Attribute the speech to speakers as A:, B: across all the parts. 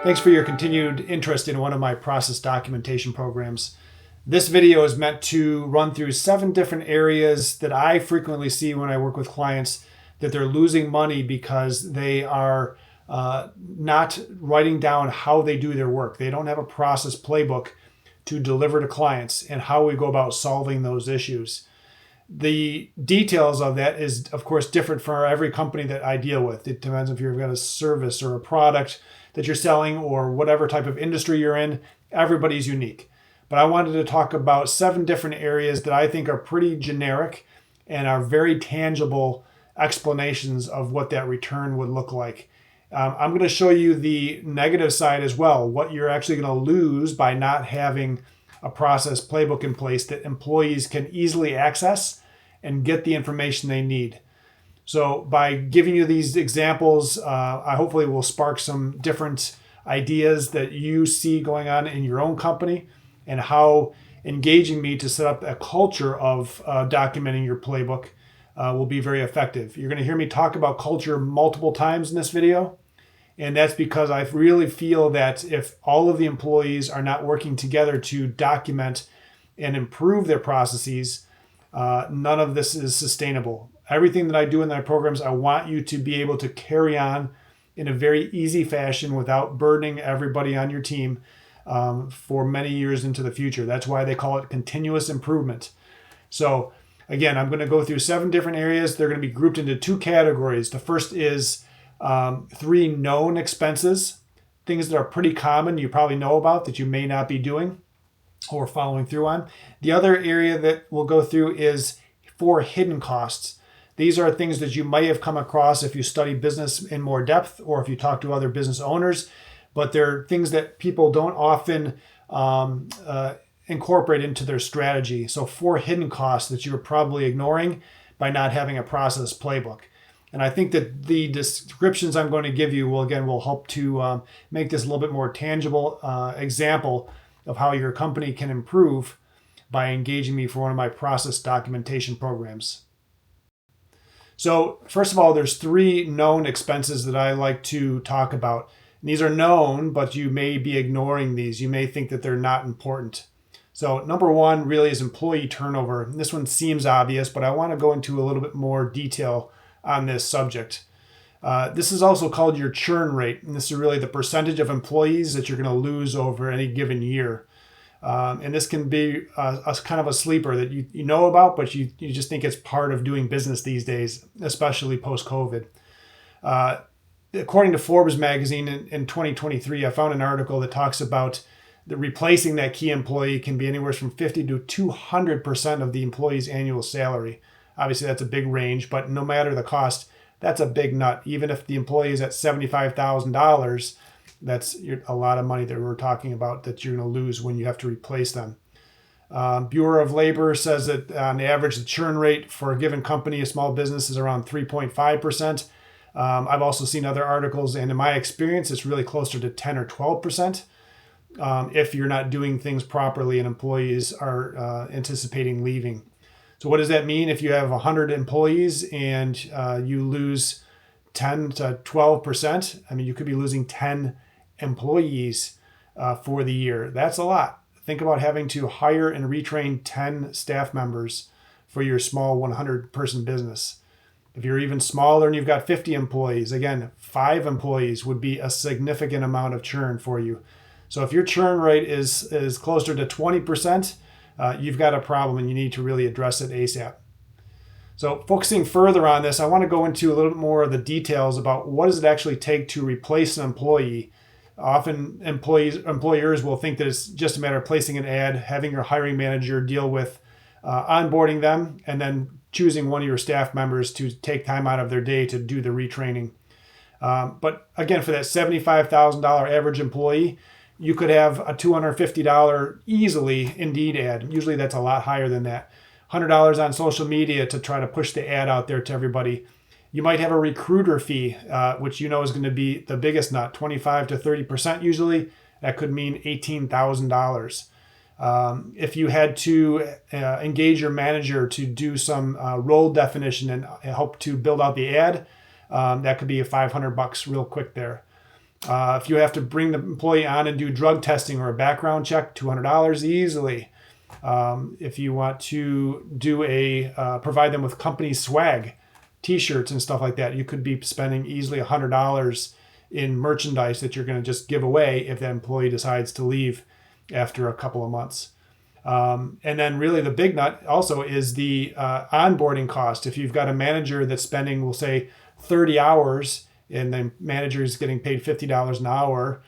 A: Thanks for your continued interest in one of my process documentation programs. This video is meant to run through 7 different areas that I frequently see when I work with clients that they're losing money because they are not writing down how they do their work. They don't have a process playbook to deliver to clients and how we go about solving those issues. The details of that is, of course, different for every company that I deal with. It depends if you've got a service or a product that you're selling or whatever type of industry you're in. Everybody's unique. But I wanted to talk about 7 different areas that I think are pretty generic and are very tangible explanations of what that return would look like. I'm going to show you the negative side as well, what you're actually going to lose by not having a process playbook in place that employees can easily access and get the information they need. So by giving you these examples, I hopefully will spark some different ideas that you see going on in your own company and how engaging me to set up a culture of documenting your playbook will be very effective. You're going to hear me talk about culture multiple times in this video. And that's because I really feel that if all of the employees are not working together to document and improve their processes, none of this is sustainable. Everything that I do in my programs, I want you to be able to carry on in a very easy fashion without burdening everybody on your team for many years into the future. That's why they call it continuous improvement. So again, I'm going to go through 7 different areas. They're going to be grouped into 2 categories. The first is 3 known expenses, things that are pretty common, you probably know about that you may not be doing or following through on. The other area that we'll go through is 4 hidden costs. These are things that you may have come across if you study business in more depth or if you talk to other business owners, but they're things that people don't often incorporate into their strategy. So 4 hidden costs that you're probably ignoring by not having a process playbook. And I think that the descriptions I'm going to give you will help to make this a little bit more tangible example of how your company can improve by engaging me for one of my process documentation programs. So first of all, there's 3 known expenses that I like to talk about. And these are known, but you may be ignoring these. You may think that they're not important. So number 1 really is employee turnover. And this one seems obvious, but I want to go into a little bit more detail on this subject. This is also called your churn rate. And this is really the percentage of employees that you're going to lose over any given year. And this can be a kind of a sleeper that you know about, but you just think it's part of doing business these days, especially post-COVID. According to Forbes magazine in 2023, I found an article that talks about the replacing that key employee can be anywhere from 50 to 200% of the employee's annual salary. Obviously, that's a big range, but no matter the cost, that's a big nut. Even if the employee is at $75,000, that's a lot of money that we're talking about that you're going to lose when you have to replace them. Bureau of Labor says that on average, the churn rate for a given company, a small business, is around 3.5%. I've also seen other articles, and in my experience, it's really closer to 10 or 12% if you're not doing things properly and employees are anticipating leaving. So what does that mean? If you have 100 employees and you lose 10 to 12%, I mean, you could be losing 10 employees for the year. That's a lot. Think about having to hire and retrain 10 staff members for your small 100-person business. If you're even smaller and you've got 50 employees, again, 5 employees would be a significant amount of churn for you. So if your churn rate is closer to 20%, you've got a problem and you need to really address it ASAP. So focusing further on this, I want to go into a little bit more of the details about what does it actually take to replace an employee. Often employers will think that it's just a matter of placing an ad, having your hiring manager deal with onboarding them, and then choosing one of your staff members to take time out of their day to do the retraining. But again, for that $75,000 average employee, you could have a $250 easily Indeed ad. Usually that's a lot higher than that. $100 on social media to try to push the ad out there to everybody. You might have a recruiter fee, which you know is going to be the biggest nut, 25 to 30% usually. That could mean $18,000. If you had to engage your manager to do some role definition and help to build out the ad, that could be $500 real quick there. If you have to bring the employee on and do drug testing or a background check, $200 easily. If you want to do provide them with company swag, t-shirts and stuff like that, you could be spending easily $100 in merchandise that you're going to just give away if that employee decides to leave after a couple of months. And then really the big nut also is the onboarding cost. If you've got a manager that's spending, we'll say 30 hours and the manager is getting paid $50 an hour,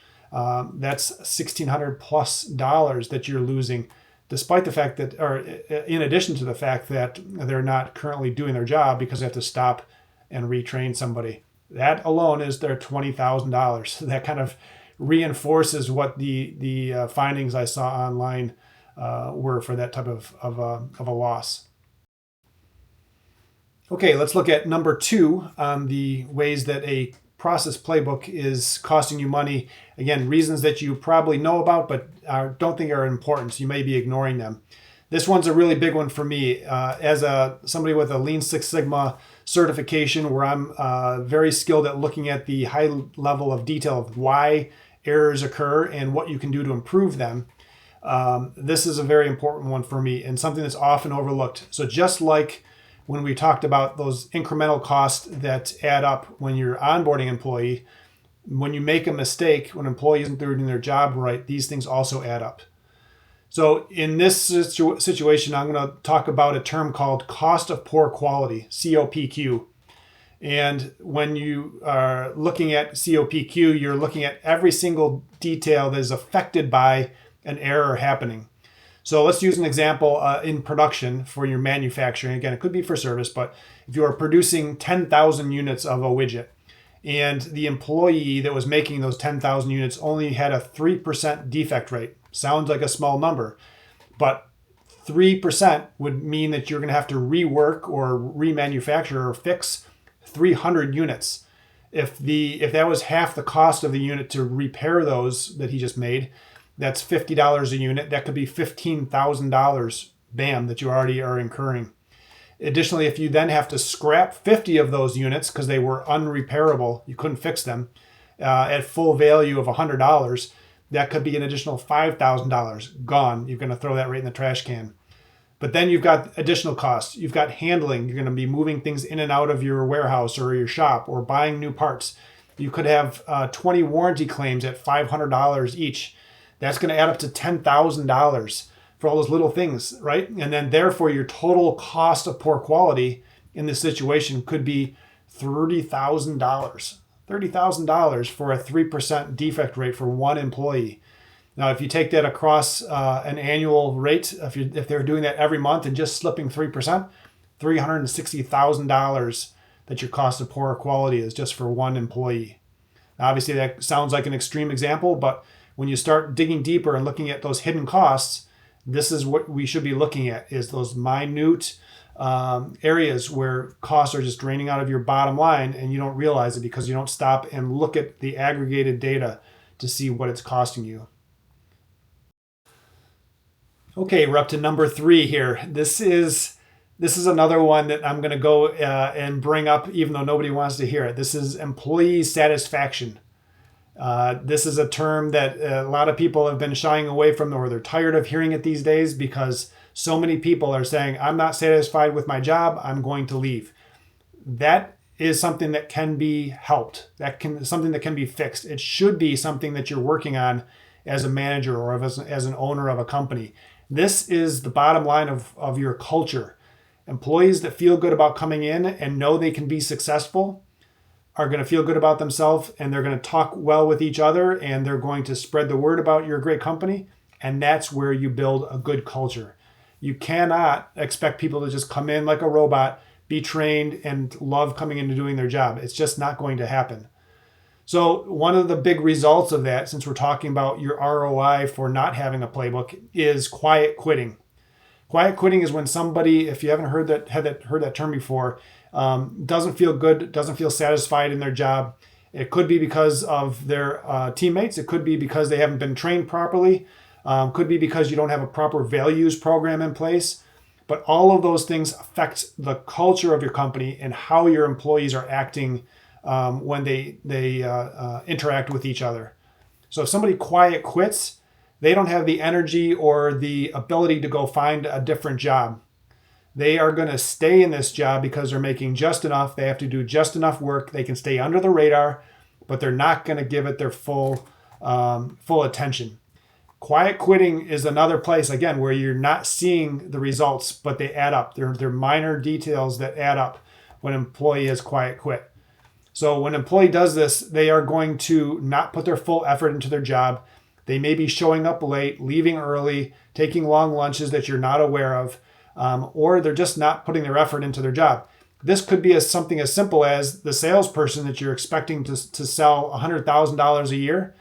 A: that's $1,600 plus that you're losing, despite the fact that, or in addition to the fact that they're not currently doing their job because they have to stop and retrain somebody. That alone is their $20,000. That kind of reinforces what the findings I saw online were for that type of a loss. Okay, let's look at number 2 on the ways that a process playbook is costing you money. Again, reasons that you probably know about but don't think are important, so you may be ignoring them. This one's a really big one for me. As somebody with a Lean Six Sigma certification, where I'm very skilled at looking at the high level of detail of why errors occur and what you can do to improve them. This is a very important one for me and something that's often overlooked. So just like when we talked about those incremental costs that add up when you're onboarding an employee, when you make a mistake, when an employee isn't doing their job right, these things also add up. So in this situation, I'm going to talk about a term called cost of poor quality, COPQ. And when you are looking at COPQ, you're looking at every single detail that is affected by an error happening. So let's use an example in production for your manufacturing. Again, it could be for service, but if you are producing 10,000 units of a widget and the employee that was making those 10,000 units only had a 3% defect rate, sounds like a small number, but 3% would mean that you're going to have to rework or remanufacture or fix 300 units. If that was half the cost of the unit to repair those that he just made, that's $50 a unit. That could be $15,000, bam, that you already are incurring. Additionally, if you then have to scrap 50 of those units because they were unrepairable, you couldn't fix them, at full value of $100, that could be an additional $5,000 gone. You're going to throw that right in the trash can. But then you've got additional costs. You've got handling. You're going to be moving things in and out of your warehouse or your shop or buying new parts. You could have 20 warranty claims at $500 each. That's going to add up to $10,000 for all those little things, right? And then therefore your total cost of poor quality in this situation could be $30,000. $30,000 for a 3% defect rate for one employee. Now, if you take that across an annual rate, if they're doing that every month and just slipping 3%, $360,000 that your cost of poor quality is just for one employee. Now, obviously, that sounds like an extreme example, but when you start digging deeper and looking at those hidden costs, this is what we should be looking at, is those minute areas where costs are just draining out of your bottom line and you don't realize it because you don't stop and look at the aggregated data to see what it's costing you. Okay, we're up to number 3 here. This is another one that I'm going to go and bring up even though nobody wants to hear it. This is employee satisfaction. This is a term that a lot of people have been shying away from, or they're tired of hearing it these days because so many people are saying, I'm not satisfied with my job, I'm going to leave. That is something that can be helped. Something that can be fixed. It should be something that you're working on as a manager or as an owner of a company. This is the bottom line of your culture. Employees that feel good about coming in and know they can be successful are going to feel good about themselves, and they're going to talk well with each other, and they're going to spread the word about your great company. And that's where you build a good culture. You cannot expect people to just come in like a robot, be trained, and love coming into doing their job. It's just not going to happen. So one of the big results of that, since we're talking about your ROI for not having a playbook, is quiet quitting. Quiet quitting is when somebody, if you haven't heard that term before, doesn't feel good, doesn't feel satisfied in their job. It could be because of their teammates. It could be because they haven't been trained properly. Could be because you don't have a proper values program in place. But all of those things affect the culture of your company and how your employees are acting when they interact with each other. So if somebody quiet quits, they don't have the energy or the ability to go find a different job. They are going to stay in this job because they're making just enough. They have to do just enough work. They can stay under the radar, but they're not going to give it their full attention. Quiet quitting is another place, again, where you're not seeing the results, but they add up. They're minor details that add up when an employee has quiet quit. So when an employee does this, they are going to not put their full effort into their job. They may be showing up late, leaving early, taking long lunches that you're not aware of, or they're just not putting their effort into their job. This could be something as simple as the salesperson that you're expecting to sell $100,000 a year,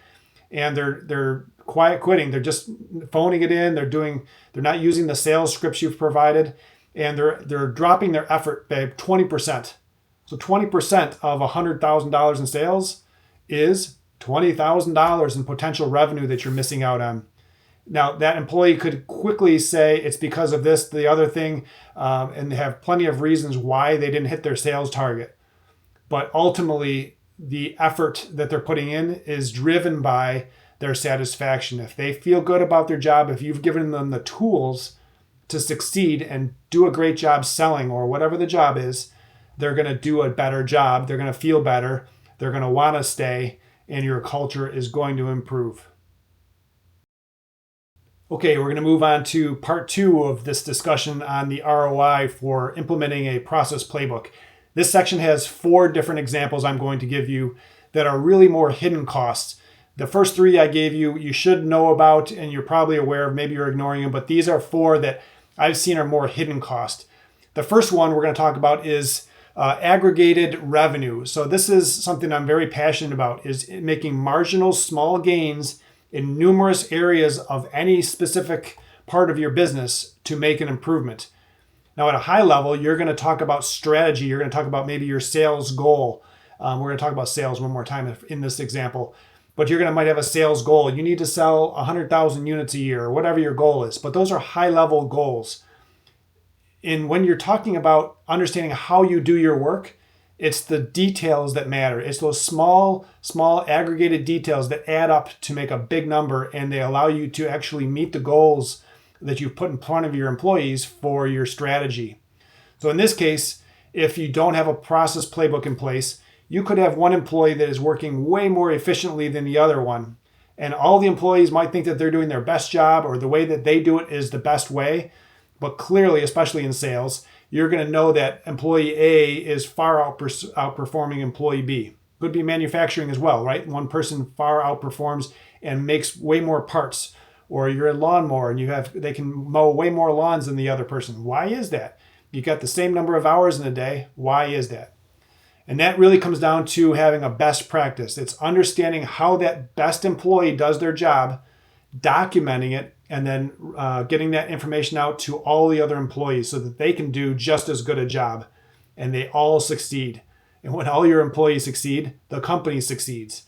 A: and they're quiet quitting. They're just phoning it in. They're not using the sales scripts you've provided, and they're dropping their effort by 20%. So 20% of $100,000 in sales is $20,000 in potential revenue that you're missing out on. Now, that employee could quickly say it's because of this, the other thing, and they have plenty of reasons why they didn't hit their sales target. But ultimately, the effort that they're putting in is driven by their satisfaction. If they feel good about their job, if you've given them the tools to succeed and do a great job selling or whatever the job is, they're going to do a better job. They're going to feel better. They're going to want to stay, and your culture is going to improve. Okay, we're going to move on to part 2 of this discussion on the ROI for implementing a process playbook. This section has 4 different examples I'm going to give you that are really more hidden costs. The first 3 I gave you, you should know about, and you're probably aware of, maybe you're ignoring them, but these are 4 that I've seen are more hidden cost. The first one we're going to talk about is aggregated revenue. So this is something I'm very passionate about, is making marginal small gains in numerous areas of any specific part of your business to make an improvement. Now, at a high level, you're going to talk about strategy. You're going to talk about maybe your sales goal. We're going to talk about sales one more time in this example. But might have a sales goal. You need to sell 100,000 units a year, or whatever your goal is. But those are high-level goals. And when you're talking about understanding how you do your work, it's the details that matter. It's those small aggregated details that add up to make a big number, and they allow you to actually meet the goals that you've put in front of your employees for your strategy. So in this case, if you don't have a process playbook in place, you could have one employee that is working way more efficiently than the other one. And all the employees might think that they're doing their best job, or the way that they do it is the best way. But clearly, especially in sales, you're going to know that employee A is far outperforming employee B. Could be manufacturing as well, right? One person far outperforms and makes way more parts. Or you're a lawnmower and they can mow way more lawns than the other person. Why is that? You got the same number of hours in a day. Why is that? And that really comes down to having a best practice. It's understanding how that best employee does their job, documenting it, and then getting that information out to all the other employees so that they can do just as good a job and they all succeed. And when all your employees succeed, the company succeeds.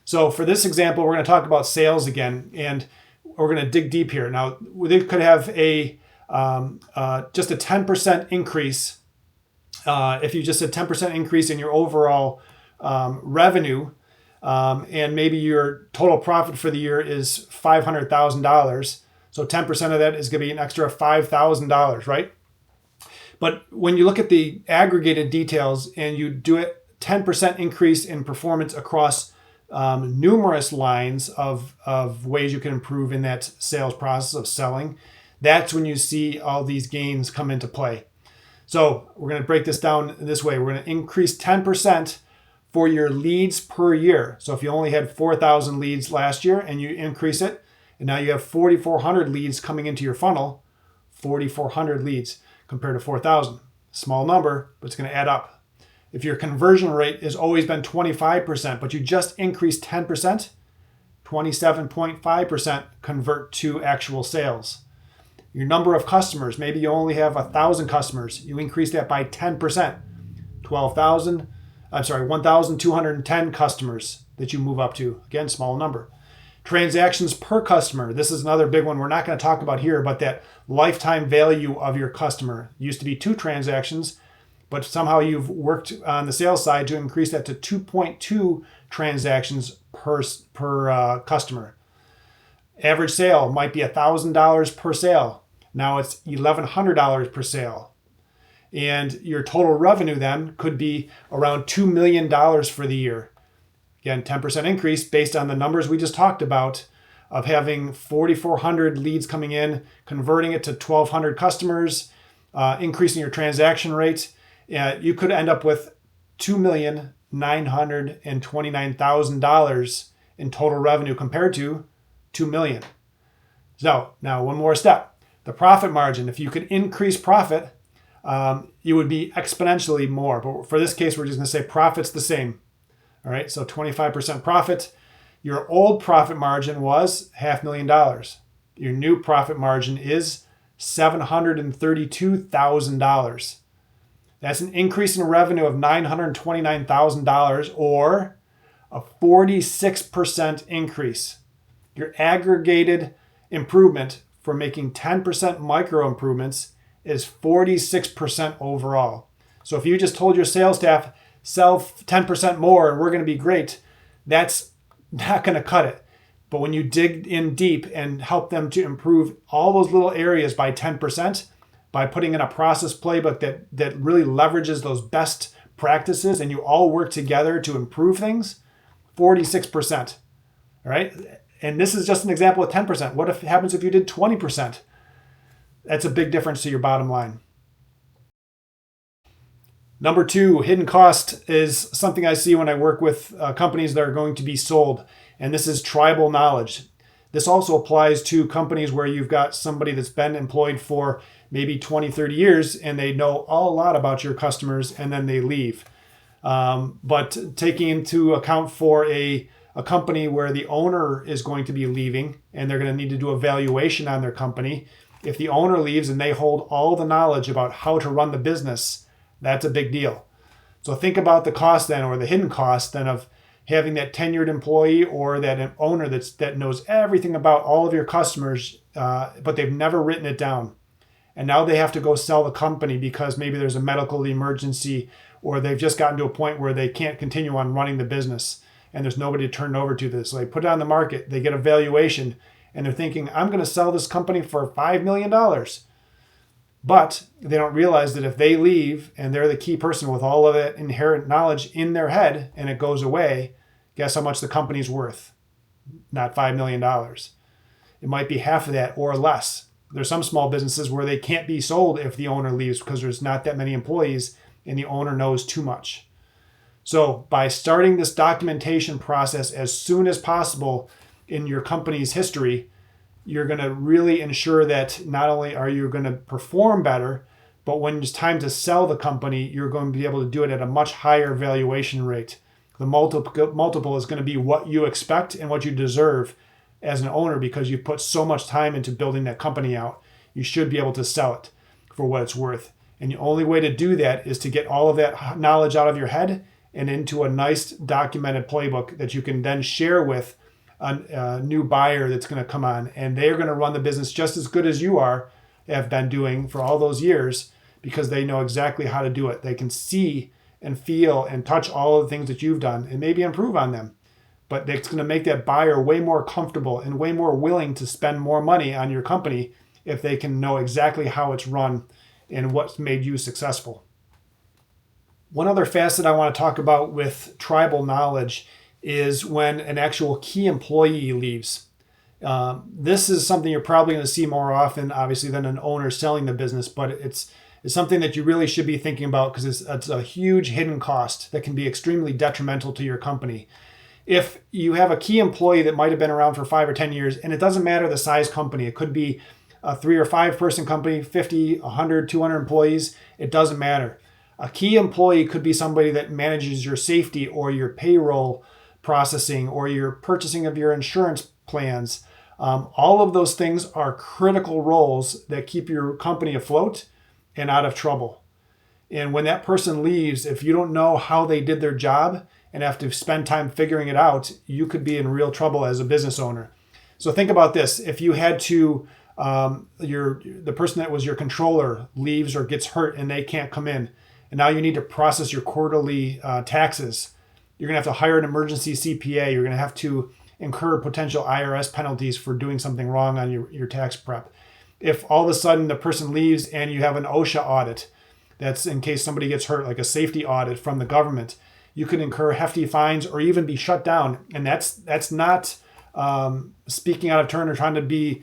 A: So for this example, we're going to talk about sales again, and we're going to dig deep here. Now, they could have just a 10% increase. If you just said 10% increase in your overall revenue, and maybe your total profit for the year is $500,000. So 10% of that is going to be an extra $5,000, right? But when you look at the aggregated details and you do it 10% increase in performance across numerous lines of ways you can improve in that sales process of selling, that's when you see all these gains come into play. So we're going to break this down this way. We're going to increase 10% for your leads per year. So if you only had 4,000 leads last year and you increase it, and now you have 4,400 leads coming into your funnel, 4,400 leads compared to 4,000. Small number, but it's going to add up. If your conversion rate has always been 25%, but you just increased 10%, 27.5% convert to actual sales. Your number of customers, maybe you only have 1,000 customers. You increase that by 10%, 1,210 customers that you move up to. Again, small number. Transactions per customer. This is another big one we're not going to talk about here, but that lifetime value of your customer. Used to be 2 transactions, but somehow you've worked on the sales side to increase that to 2.2 transactions per customer. Average sale might be $1,000 per sale. Now it's $1,100 per sale. And your total revenue then could be around $2 million for the year. Again, 10% increase based on the numbers we just talked about of having 4,400 leads coming in, converting it to 1,200 customers, increasing your transaction rate. You could end up with $2,929,000 in total revenue compared to $2 million. So now one more step. The profit margin, if you could increase profit, you would be exponentially more. But for this case, we're just going to say profit's the same. All right, so 25% profit. Your old profit margin was $500,000. Your new profit margin is $732,000. That's an increase in revenue of $929,000 or a 46% increase. Your aggregated improvement for making 10% micro improvements is 46% overall. So if you just told your sales staff, sell 10% more and we're going to be great, that's not going to cut it. But when you dig in deep and help them to improve all those little areas by 10%, by putting in a process playbook that really leverages those best practices and you all work together to improve things, 46%. All right. And this is just an example of 10%. What if happens if you did 20%? That's a big difference to your bottom line. Number 2, hidden cost is something I see when I work with companies that are going to be sold. And this is tribal knowledge. This also applies to companies where you've got somebody that's been employed for maybe 20, 30 years and they know a lot about your customers and then they leave. But taking into account for a company where the owner is going to be leaving and they're going to need to do a valuation on their company, if the owner leaves and they hold all the knowledge about how to run the business, that's a big deal. So think about the cost then, or the hidden cost then, of having that tenured employee or that owner that knows everything about all of your customers, but they've never written it down. And now they have to go sell the company because maybe there's a medical emergency or they've just gotten to a point where they can't continue on running the business and there's nobody to turn it over to this. So they put it on the market, they get a valuation, and they're thinking, I'm going to sell this company for $5 million. But they don't realize that if they leave and they're the key person with all of that inherent knowledge in their head and it goes away, guess how much the company's worth? Not $5 million. It might be half of that or less. There's some small businesses where they can't be sold if the owner leaves because there's not that many employees and the owner knows too much. So by starting this documentation process as soon as possible in your company's history, you're going to really ensure that not only are you going to perform better, but when it's time to sell the company, you're going to be able to do it at a much higher valuation rate. The multiple is going to be what you expect and what you deserve as an owner because you put so much time into building that company out. You should be able to sell it for what it's worth. And the only way to do that is to get all of that knowledge out of your head and into a nice documented playbook that you can then share with a new buyer that's going to come on, and they're going to run the business just as good as you have been doing for all those years because they know exactly how to do it. They can see and feel and touch all of the things that you've done and maybe improve on them. But it's going to make that buyer way more comfortable and way more willing to spend more money on your company if they can know exactly how it's run and what's made you successful. One other facet I want to talk about with tribal knowledge is when an actual key employee leaves. This is something you're probably going to see more often, obviously, than an owner selling the business, but it's something that you really should be thinking about because it's a huge hidden cost that can be extremely detrimental to your company. If you have a key employee that might have been around for 5 or 10 years, and it doesn't matter the size company, it could be a 3 or 5 person company, 50, 100, 200 employees, it doesn't matter. A key employee could be somebody that manages your safety or your payroll processing or your purchasing of your insurance plans. All of those things are critical roles that keep your company afloat and out of trouble. And when that person leaves, if you don't know how they did their job and have to spend time figuring it out, you could be in real trouble as a business owner. So think about this. If you had to, the person that was your controller leaves or gets hurt and they can't come in, and now you need to process your quarterly taxes. You're going to have to hire an emergency CPA. You're going to have to incur potential IRS penalties for doing something wrong on your tax prep. If all of a sudden the person leaves and you have an OSHA audit, that's in case somebody gets hurt, like a safety audit from the government, you could incur hefty fines or even be shut down. And that's not speaking out of turn or trying to be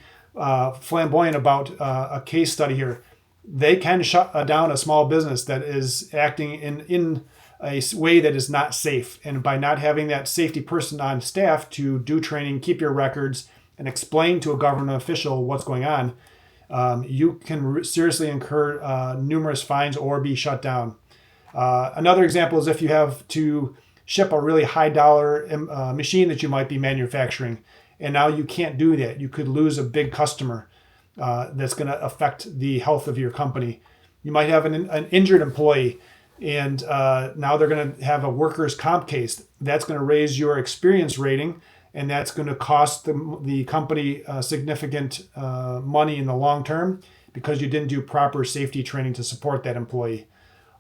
A: flamboyant about a case study here. They can shut down a small business that is acting in a way that is not safe. And by not having that safety person on staff to do training, keep your records, and explain to a government official what's going on, you can seriously incur numerous fines or be shut down. Another example is if you have to ship a really high dollar machine that you might be manufacturing, and now you can't do that. You could lose a big customer that's going to affect the health of your company. You might have an injured employee, and now they're going to have a workers' comp case. That's going to raise your experience rating, and that's going to cost the company significant money in the long term because you didn't do proper safety training to support that employee.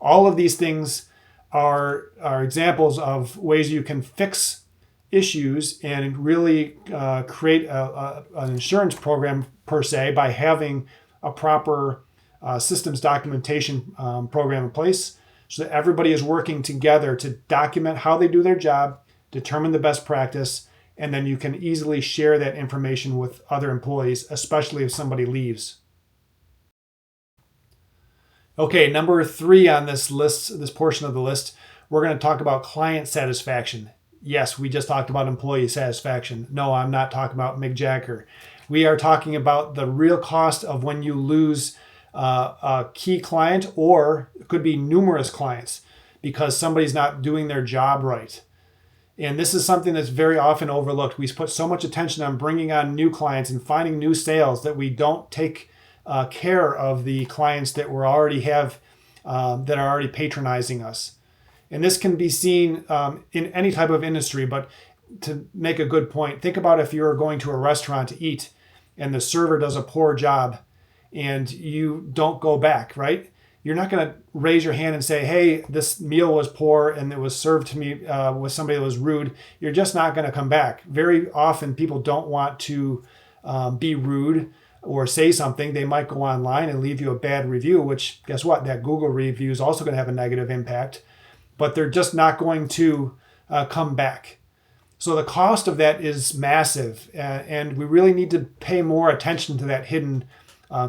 A: All of these things are examples of ways you can fix issues and really create an insurance program per se by having a proper systems documentation program in place so that everybody is working together to document how they do their job, determine the best practice, and then you can easily share that information with other employees, especially if somebody leaves. Okay, number 3 on this list, this portion of the list, we're going to talk about client satisfaction. Yes, we just talked about employee satisfaction. No, I'm not talking about Mick Jagger. We are talking about the real cost of when you lose a key client, or it could be numerous clients because somebody's not doing their job right. And this is something that's very often overlooked. We put so much attention on bringing on new clients and finding new sales that we don't take care of the clients that we already have that are already patronizing us. And this can be seen in any type of industry, but to make a good point, think about if you're going to a restaurant to eat and the server does a poor job and you don't go back, right? You're not going to raise your hand and say, hey, this meal was poor and it was served to me with somebody that was rude. You're just not going to come back. Very often people don't want to be rude or say something. They might go online and leave you a bad review, which guess what? That Google review is also going to have a negative impact, but they're just not going to come back. So the cost of that is massive, and we really need to pay more attention to that hidden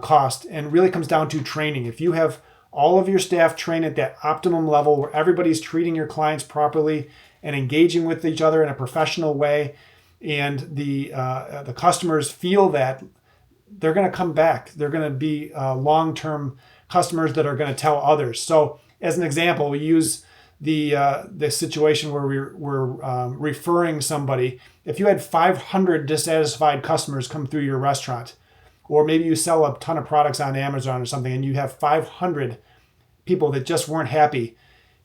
A: cost, and really comes down to training. If you have all of your staff trained at that optimum level where everybody's treating your clients properly and engaging with each other in a professional way, and the customers feel that, they're going to come back. They're going to be long-term customers that are going to tell others. So as an example, we use the situation where we're referring somebody. If you had 500 dissatisfied customers come through your restaurant, or maybe you sell a ton of products on Amazon or something and you have 500 people that just weren't happy,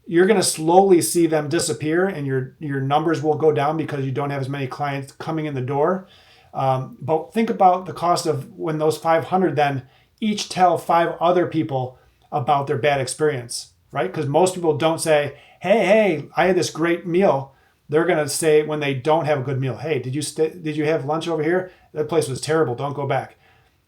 A: you're going to slowly see them disappear and your numbers will go down because you don't have as many clients coming in the door. But think about the cost of when those 500 then each tell 5 other people about their bad experience, right? Because most people don't say, hey, I had this great meal. They're going to say when they don't have a good meal, hey, did you have lunch over here? That place was terrible. Don't go back.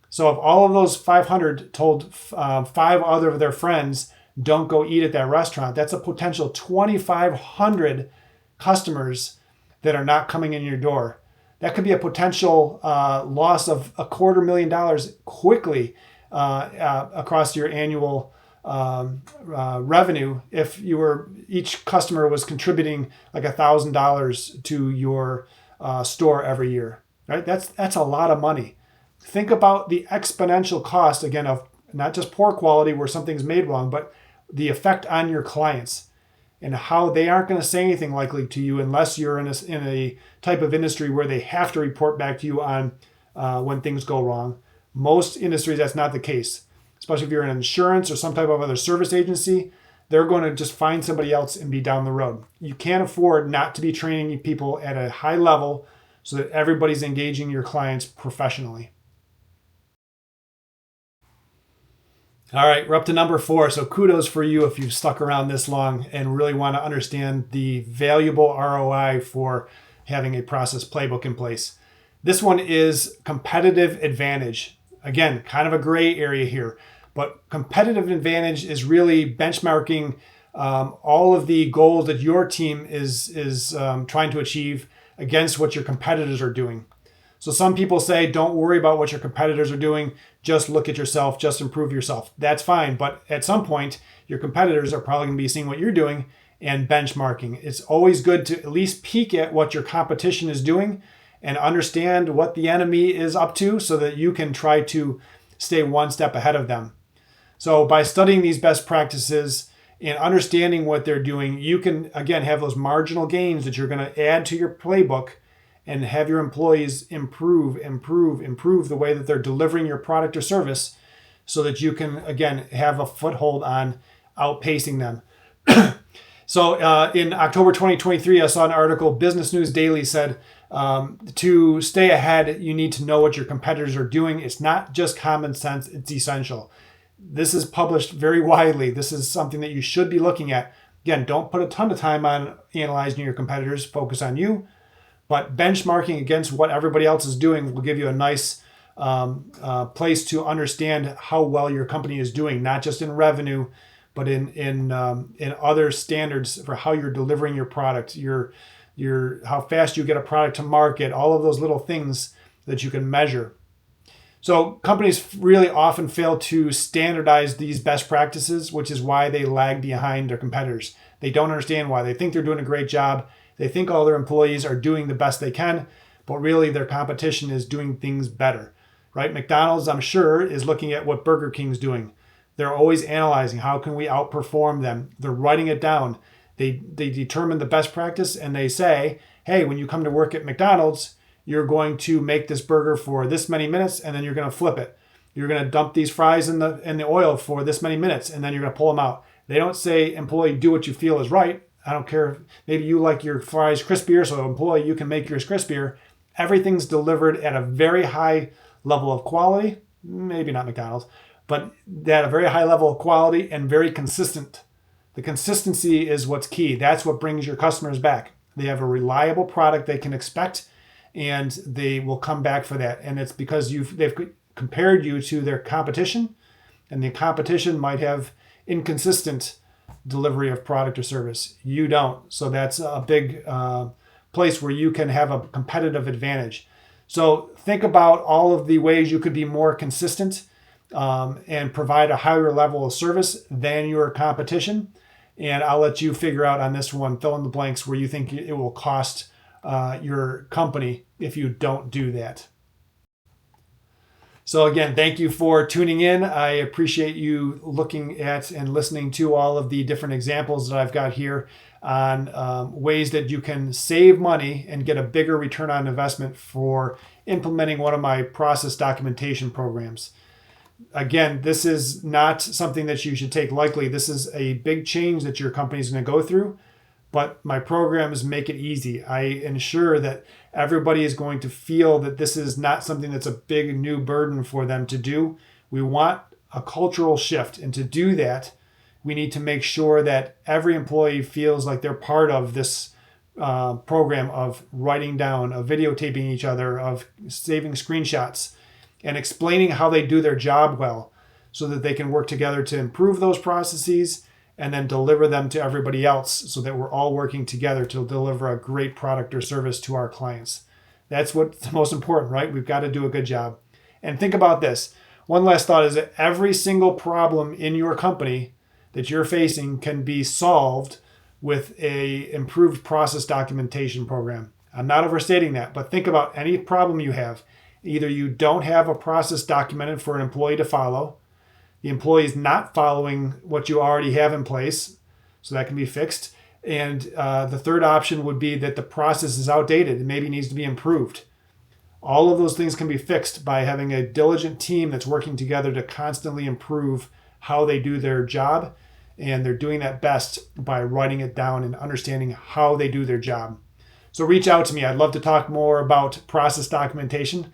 A: So if all of those 500 told 5 other of their friends, don't go eat at that restaurant, that's a potential 2,500 customers that are not coming in your door. That could be a potential loss of $250,000 quickly across your annual revenue if each customer was contributing like $1,000 to your store every year. Right? That's a lot of money. Think about the exponential cost again of not just poor quality where something's made wrong, but the effect on your clients, and how they aren't going to say anything likely to you unless you're in a type of industry where they have to report back to you on when things go wrong. Most industries, that's not the case, especially if you're in insurance or some type of other service agency. They're going to just find somebody else and be down the road. You can't afford not to be training people at a high level so that everybody's engaging your clients professionally. All right, we're up to number 4. So kudos for you if you've stuck around this long and really want to understand the valuable ROI for having a process playbook in place. This one is competitive advantage. Again, kind of a gray area here, but competitive advantage is really benchmarking all of the goals that your team is trying to achieve against what your competitors are doing. So some people say, don't worry about what your competitors are doing. Just look at yourself, just improve yourself. That's fine. But at some point, your competitors are probably going to be seeing what you're doing and benchmarking. It's always good to at least peek at what your competition is doing and understand what the enemy is up to so that you can try to stay one step ahead of them. So by studying these best practices and understanding what they're doing, you can, again, have those marginal gains that you're going to add to your playbook and have your employees improve the way that they're delivering your product or service so that you can, again, have a foothold on outpacing them. So in October 2023, I saw an article, Business News Daily said, to stay ahead, you need to know what your competitors are doing. It's not just common sense, it's essential. This is published very widely. This is something that you should be looking at. Again, don't put a ton of time on analyzing your competitors, focus on you. But benchmarking against what everybody else is doing will give you a nice place to understand how well your company is doing, not just in revenue, but in other standards for how you're delivering your product, your how fast you get a product to market, all of those little things that you can measure. So companies really often fail to standardize these best practices, which is why they lag behind their competitors. They don't understand why. They think they're doing a great job. They think all their employees are doing the best they can, but really their competition is doing things better, right? McDonald's, I'm sure, is looking at what Burger King's doing. They're always analyzing how can we outperform them. They're writing it down. They determine the best practice and they say, hey, when you come to work at McDonald's, you're going to make this burger for this many minutes and then you're going to flip it. You're going to dump these fries in the oil for this many minutes and then you're going to pull them out. They don't say, employee, do what you feel is right. I don't care if maybe you like your fries crispier, so employee, you can make yours crispier. Everything's delivered at a very high level of quality. Maybe not McDonald's, but at a very high level of quality and very consistent. The consistency is what's key. That's what brings your customers back. They have a reliable product they can expect, and they will come back for that. And it's because they've compared you to their competition, and the competition might have inconsistent delivery of product or service. You don't. So that's a big place where you can have a competitive advantage. So think about all of the ways you could be more consistent and provide a higher level of service than your competition. And I'll let you figure out on this one, fill in the blanks where you think it will cost your company if you don't do that. So again, thank you for tuning in. I appreciate you looking at and listening to all of the different examples that I've got here on ways that you can save money and get a bigger return on investment for implementing one of my process documentation programs. Again, this is not something that you should take lightly. This is a big change that your company is going to go through, but my programs make it easy. I ensure that everybody is going to feel that this is not something that's a big new burden for them to do. We want a cultural shift. And to do that, we need to make sure that every employee feels like they're part of this program of writing down, of videotaping each other, of saving screenshots, and explaining how they do their job well so that they can work together to improve those processes and then deliver them to everybody else so that we're all working together to deliver a great product or service to our clients. That's what's most important, right? We've got to do a good job. And think about this. One last thought is that every single problem in your company that you're facing can be solved with a improved process documentation program. I'm not overstating that, but think about any problem you have. Either you don't have a process documented for an employee to follow, the employee is not following what you already have in place, so that can be fixed. And the third option would be that the process is outdated and maybe needs to be improved. All of those things can be fixed by having a diligent team that's working together to constantly improve how they do their job. And they're doing that best by writing it down and understanding how they do their job. So reach out to me. I'd love to talk more about process documentation.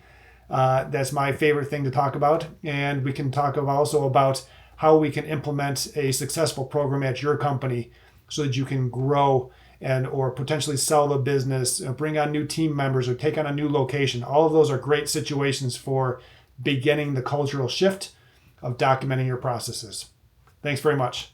A: That's my favorite thing to talk about. And we can talk also about how we can implement a successful program at your company so that you can grow and or potentially sell the business, bring on new team members, or take on a new location. All of those are great situations for beginning the cultural shift of documenting your processes. Thanks very much.